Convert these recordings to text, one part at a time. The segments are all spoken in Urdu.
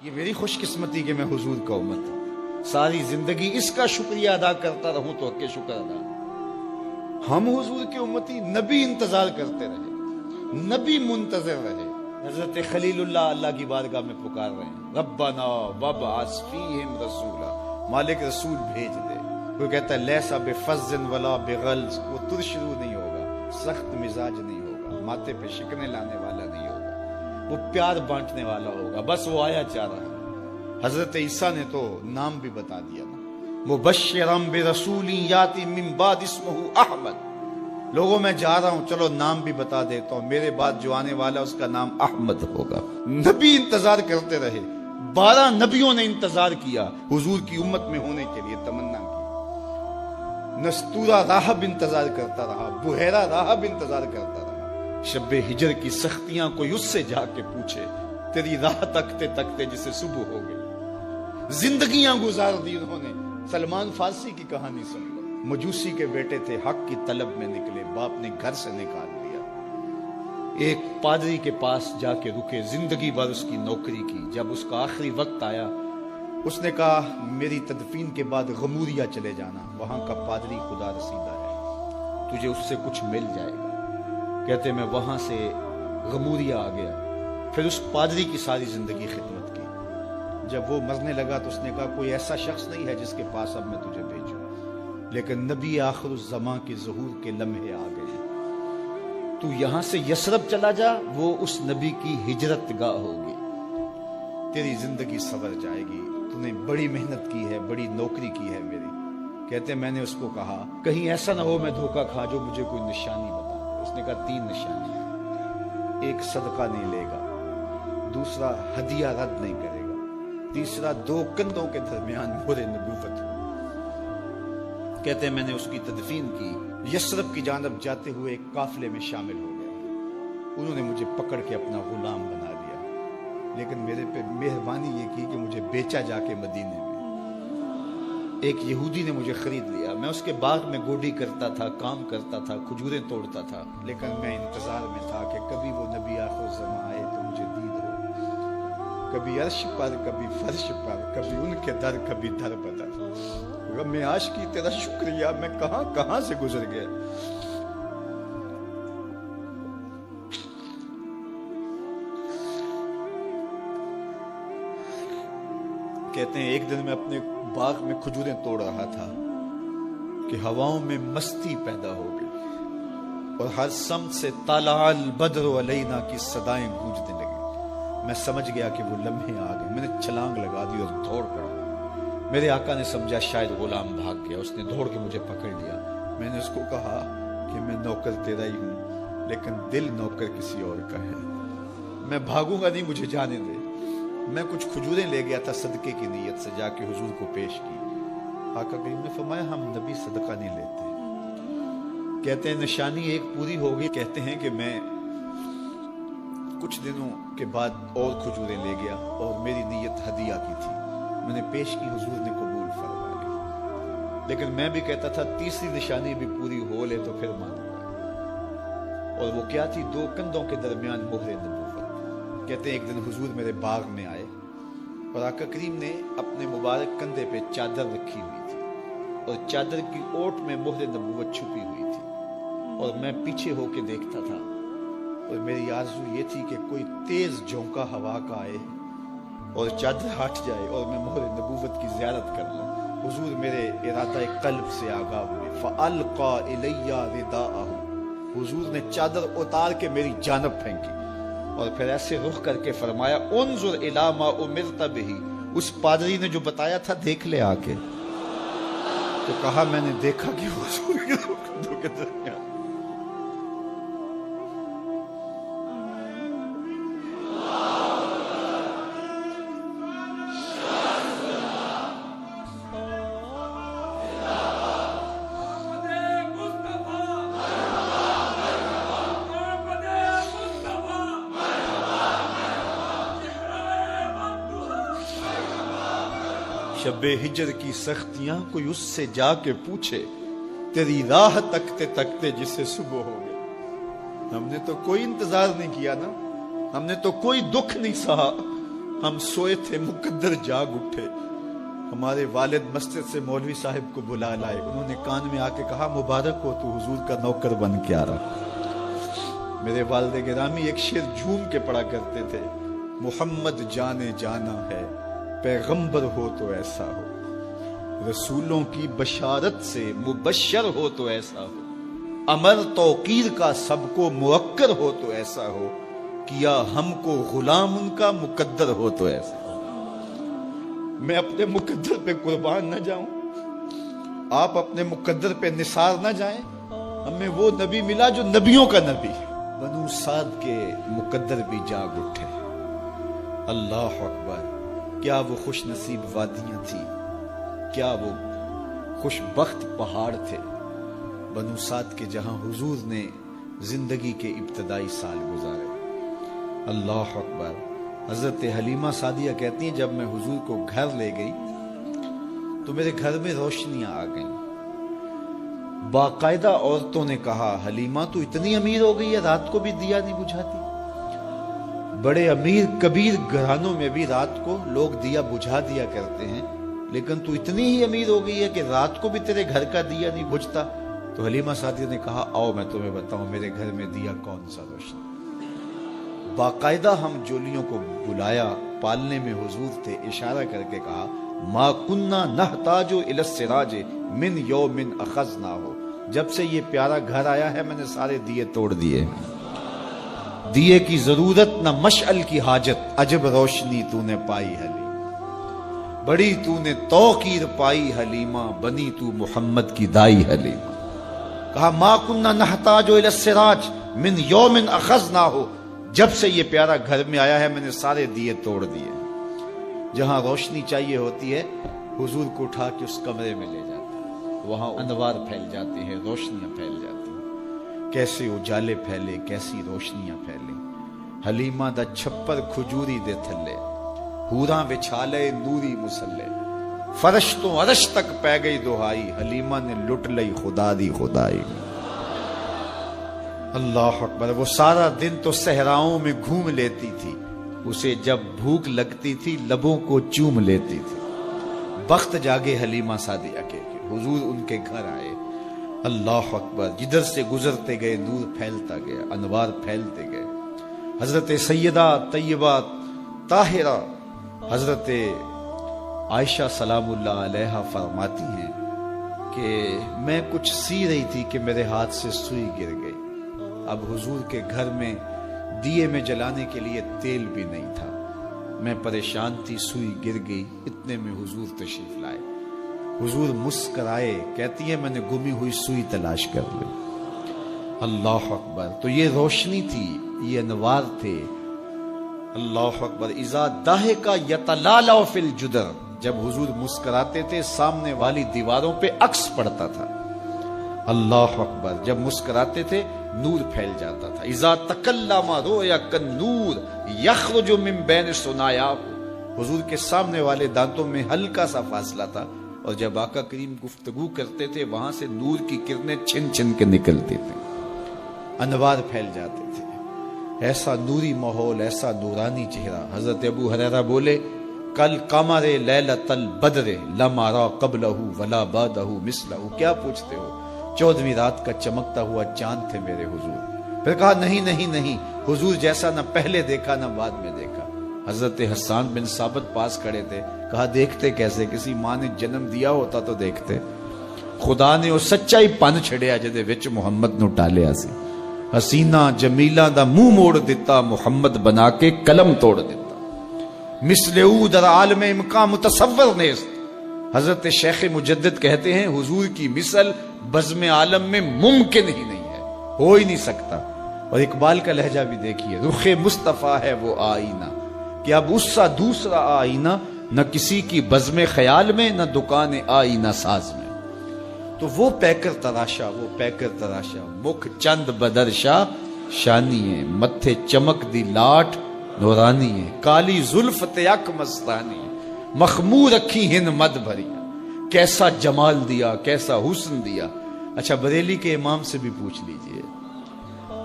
یہ میری خوش قسمتی کہ میں حضور کا امت ہوں. ساری زندگی اس کا شکریہ ادا کرتا رہوں تو حق شکر ادا. ہم حضور کی امتی، نبی انتظار کرتے رہے، نبی منتظر رہے. حضرت خلیل اللہ کی بارگاہ میں پکار رہے ہیں، ربنا وابعث فیہم رسولا، مالک رسول بھیج دے. کوئی کہتا ہے لیسا بفظ ولا بغلظ، وہ ترشرو نہیں ہوگا، سخت مزاج نہیں ہوگا، ماتھے پہ شکنے لانے والا نہیں ہوگا، وہ پیار بانٹنے والا ہوگا. بس وہ آیا چاہ رہا ہے. حضرت عیسیٰ نے تو نام بھی بتا دیا نا، مبشرم برسول یاتی من بعد اسمہ احمد. لوگوں میں جا رہا ہوں، چلو نام بھی بتا دیتا ہوں، میرے بعد جو آنے والا اس کا نام احمد ہوگا. نبی انتظار کرتے رہے، 12 نبیوں نے انتظار کیا حضور کی امت میں ہونے کے لیے، تمنا کی. نستورہ راہب انتظار کرتا رہا، بحیرہ راہب انتظار کرتا رہا. شب ہجر کی سختیاں کوئی اس سے جا کے پوچھے، تیری راہ تکتے تکتے جسے صبح ہو گئی. زندگیاں گزار دی انہوں نے. سلمان فارسی کی کہانی سن لو. مجوسی کے بیٹے تھے، حق کی طلب میں نکلے، باپ نے گھر سے نکال دیا. ایک پادری کے پاس جا کے رکے، زندگی بھر اس کی نوکری کی. جب اس کا آخری وقت آیا، اس نے کہا میری تدفین کے بعد غموریا چلے جانا، وہاں کا پادری خدا رسیدہ ہے، تجھے اس سے کچھ مل جائے گا. کہتے میں وہاں سے غموریا آ گیا. پھر اس پادری کی ساری زندگی خدمت کی. جب وہ مرنے لگا تو اس نے کہا کوئی ایسا شخص نہیں ہے جس کے پاس اب میں تجھے بھیجوں، لیکن نبی آخر الزمان کے ظہور کے لمحے آ گئے. تو یہاں سے یثرب چلا جا، وہ اس نبی کی ہجرت گاہ ہوگی. تیری زندگی سنور جائے گی. تو نے بڑی محنت کی ہے، بڑی نوکری کی ہے میری. کہتے میں نے اس کو کہا کہیں ایسا نہ ہو میں دھوکہ کھا جو مجھے کوئی نشانی بتا. اس نے کہا 3 نشانی. ایک صدقہ نہیں لے گا، دوسرا ہدیہ رد نہیں کرے گا، تیسرا 2 کندھوں کے درمیان مہر نبوت. کہتے میں نے اس کی تدفین کی. یثرب کی جانب جاتے ہوئے ایک قافلے میں شامل ہو گیا. انہوں نے مجھے پکڑ کے اپنا غلام بنا لیا، لیکن میرے پہ مہربانی یہ کی کہ مجھے بیچا جا کے مدینے میں. ایک یہودی نے مجھے خرید لیا. میں اس کے باغ میں گوڈی کرتا تھا، کام کرتا تھا، کھجوریں توڑتا تھا، لیکن میں انتظار میں تھا کہ کبھی وہ نبی آخر الزمان آئے تو مجھے دید ہو. کبھی عرش پر، کبھی فرش پر، کبھی ان کے در، کبھی در بدر. غم عاشقی تیرا شکریہ، میں کہاں کہاں سے گزر گیا. کہتے ہیں ایک دن میں اپنے باغ میں کھجوریں توڑ رہا تھا کہ ہواؤں میں مستی پیدا ہو گئی اور ہر سمت سے طلع البدر علینا کی صدائیں گونجنے لگی. میں سمجھ گیا کہ وہ لمحے آ گئے. میں نے چھلانگ لگا دی اور دوڑ پڑا. میرے آقا نے سمجھا شاید غلام بھاگ گیا. اس نے دوڑ کے مجھے پکڑ لیا. میں نے اس کو کہا کہ میں نوکر تیرا ہی ہوں، لیکن دل نوکر کسی اور کا ہے. میں بھاگوں گا نہیں، مجھے جانے دے. میں کچھ کھجوریں لے گیا تھا صدقے کی نیت سے، جا کے حضور کو پیش کی. آقا کریم نے فرمایا ہم نبی صدقہ نہیں لیتے. کہتے ہیں نشانی ایک پوری ہو گئی. کہتے ہیں کہ میں کچھ دنوں کے بعد اور کھجوریں لے گیا اور میری نیت ہدیہ کی تھی. میں نے پیش کی، حضور نے قبول فرما لی. لیکن میں بھی کہتا تھا تیسری نشانی بھی پوری ہو لے تو پھر مانوں گا. اور وہ کیا تھی؟ 2 کندھوں کے درمیان مہر نبوت. کہتے ہیں ایک دن حضور میرے باغ میں آئے اور آقا کریم نے اپنے مبارک کندھے پہ چادر رکھی ہوئی تھی اور چادر کی اوٹ میں مہر نبوت چھپی ہوئی تھی. اور میں پیچھے ہو کے دیکھتا تھا اور میری آرزو یہ تھی کہ کوئی تیز جھونکا ہوا کا آئے اور چادر ہٹ جائے اور میں مہر نبوت کی زیارت کر لوں. حضور میرے ارادہ قلب سے آگاہ ہوئے. فَأَلْقَى إِلَيَّ رِدَاءَهُ. حضور نے چادر اتار کے میری جانب پھینکی اور پھر ایسے رخ کر کے فرمایا انظر الی ما امرت بہ. اس پادری نے جو بتایا تھا دیکھ لے آ کے. تو کہا میں نے دیکھا کہ حضور کے 2 کندھوں کے درمیان. شب ہجر کی سختیاں کوئی اس سے جا کے پوچھے، تیری راہ تکتے تکتے جسے صبح ہو گئے. ہم نے تو کوئی انتظار نہیں کیا نا، ہم نے تو کوئی دکھ نہیں سہا ہم سوئے تھے، مقدر جاگ اٹھے، ہمارے والد مسجد سے مولوی صاحب کو بلا لائے، انہوں نے کان میں آ کے کہا مبارک ہو تو حضور کا نوکر بن کے آ رہا۔ میرے والد گرامی ایک شعر جھوم کے پڑھا کرتے تھے، محمد جانے جانا ہے، پیغمبر ہو تو ایسا ہو، رسولوں کی بشارت سے مبشر ہو تو ایسا ہو، امر توقیر کا سب کو موکر ہو تو ایسا ہو، کیا ہم کو غلام ان کا مقدر ہو تو ایسا ہو۔ میں اپنے مقدر پہ قربان نہ جاؤں، آپ اپنے مقدر پہ نثار نہ جائیں، ہمیں وہ نبی ملا جو نبیوں کا نبی۔ بنو سعد کے مقدر بھی جاگ اٹھے، اللہ اکبر، کیا وہ خوش نصیب وادیاں تھی، کیا وہ خوش بخت پہاڑ تھے بنو سعد کے، جہاں حضور نے زندگی کے ابتدائی سال گزارے۔ اللہ اکبر۔ حضرت حلیمہ سعدیہ کہتی ہیں جب میں حضور کو گھر لے گئی تو میرے گھر میں روشنیاں آ گئیں، باقاعدہ عورتوں نے کہا حلیمہ تو اتنی امیر ہو گئی ہے رات کو بھی دیا نہیں بجھاتی۔ بڑے امیر کبیر گھرانوں میں بھی رات کو لوگ دیا بجھا دیا کرتے ہیں، لیکن تو اتنی ہی امیر ہو گئی ہے کہ رات کو بھی تیرے گھر کا دیا نہیں بجھتا۔ تو حلیمہ سعدیہ نے کہا آؤ میں تمہیں بتاؤں میرے گھر میں دیا کون سا روشن۔ باقاعدہ ہم جولیوں کو بلایا، پالنے میں حضور تھے، اشارہ کر کے کہا ما کننا نحتاج الی السراج من یوم اخذناہ، جب سے یہ پیارا گھر آیا ہے میں نے سارے دیے توڑ دیے، دیے کی ضرورت نہ مشعل کی حاجت، عجب روشنی تو نے پائی حلیمہ، بڑی تو نے توقیر پائی حلیمہ، بنی تو محمد کی دائی حلیمہ۔ کہا ما کننا نحتاج الی السراج من یوم اخذناہ، جب سے یہ پیارا گھر میں آیا ہے میں نے سارے دیے توڑ دیے۔ جہاں روشنی چاہیے ہوتی ہے حضور کو اٹھا کے اس کمرے میں لے جاتے ہیں، وہاں انوار پھیل جاتے ہیں، روشنیاں پھیل جاتی ہیں، کیسے اجالے پھیلے، کیسی روشنیاں پھیلے۔ حلیمہ دا چھپر کھجوری دے تھلے، حوراں وچھالے نوری مسلے، فرش تو عرش تک پہ گئی دہائی، حلیمہ نے لٹ لئی خدا دی خدائی۔ اللہ اکبر۔ وہ سارا دن تو صحراؤں میں گھوم لیتی تھی، اسے جب بھوک لگتی تھی لبوں کو چوم لیتی تھی۔ بخت جاگے حلیمہ سعدیہ کے حضور ان کے گھر آئے، اللہ اکبر، جدھر سے گزرتے گئے نور پھیلتا گیا، انوار پھیلتے گئے۔ حضرت سیدہ طیبہ طاہرہ حضرت عائشہ سلام اللہ علیہ فرماتی ہیں کہ میں کچھ سی رہی تھی کہ میرے ہاتھ سے سوئی گر گئی۔ اب حضور کے گھر میں دیے میں جلانے کے لیے تیل بھی نہیں تھا، میں پریشان تھی، سوئی گر گئی، اتنے میں حضور تشریف لائے۔ حضور مسکرائے، کہتی ہے میں نے گمی ہوئی سوئی تلاش کر لی۔ اللہ اکبر۔ تو یہ روشنی تھی، یہ انوار تھے۔ اللہ اکبر۔ اذا ضحک یتلالع فی الجدر، جب حضور مسکراتے تھے سامنے والی دیواروں پہ عکس پڑتا تھا۔ اللہ اکبر۔ جب مسکراتے تھے نور پھیل جاتا تھا۔ اذا تکلم رؤیا کالنور یخرج من بین ثنایاہ، حضور کے سامنے والے دانتوں میں ہلکا سا فاصلہ تھا، اور جب آقا کریم گفتگو کرتے تھے وہاں سے نور کی کرنیں چھن چھن کے نکلتی تھیں، انوار پھیل جاتے تھے۔ ایسا نوری ماحول، ایسا نورانی چہرہ۔ حضرت ابو ہریرہ بولے کل قمر لیلۃ البدر لم ارى قبلہ ولا بعدہ مثلہ، کیا پوچھتے ہو، 14ویں رات کا چمکتا ہوا چاند تھے میرے حضور۔ پھر کہا نہیں نہیں نہیں، حضور جیسا نہ پہلے دیکھا نہ بعد میں دیکھا۔ حضرت حسان بن ثابت پاس کھڑے تھے، کہا دیکھتے کیسے، کسی ماں نے جنم دیا ہوتا تو دیکھتے۔ خدا نے وہ سچائی پن چھڑیا جدے وچ محمد نو ٹالیا سی، حسینہ جمیلہ دا منہ موڑ دیتا، محمد بنا کے قلم توڑ دیتا۔ مثل او در عالم امکان متصور نیست، حضرت شیخ مجدد کہتے ہیں حضور کی مثل بزم عالم میں ممکن ہی نہیں ہے، ہو ہی نہیں سکتا۔ اور اقبال کا لہجہ بھی دیکھیے، رخ مصطفیٰ ہے وہ آئینہ کہ اب اس سا دوسرا آئینہ نہ کسی کی بزم خیال میں نہ دکان آئینہ ساز میں۔ تو وہ پیکر تراشا، وہ پیکر تراشا، مکھ چند بدرشا شانی ہے، متھے چمک دی لاٹ نورانی ہے، کالی زلف تیک مستانی، مخمور رکھی ہن مد بھری، کیسا جمال دیا، کیسا حسن دیا۔ اچھا بریلی کے امام سے بھی پوچھ لیجئے،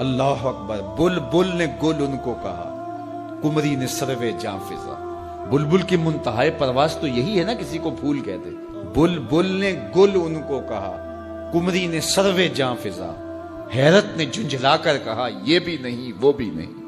اللہ اکبر۔ بل بل نے گل ان کو کہا، کمری نے سروے جاں فضا، بلبل کی منتہائے پرواز تو یہی ہے نا، کسی کو پھول کہتے. بلبل نے گل ان کو کہا، کمری نے سروے جاں فضا، حیرت نے جھنجھلا کر کہا یہ بھی نہیں وہ بھی نہیں.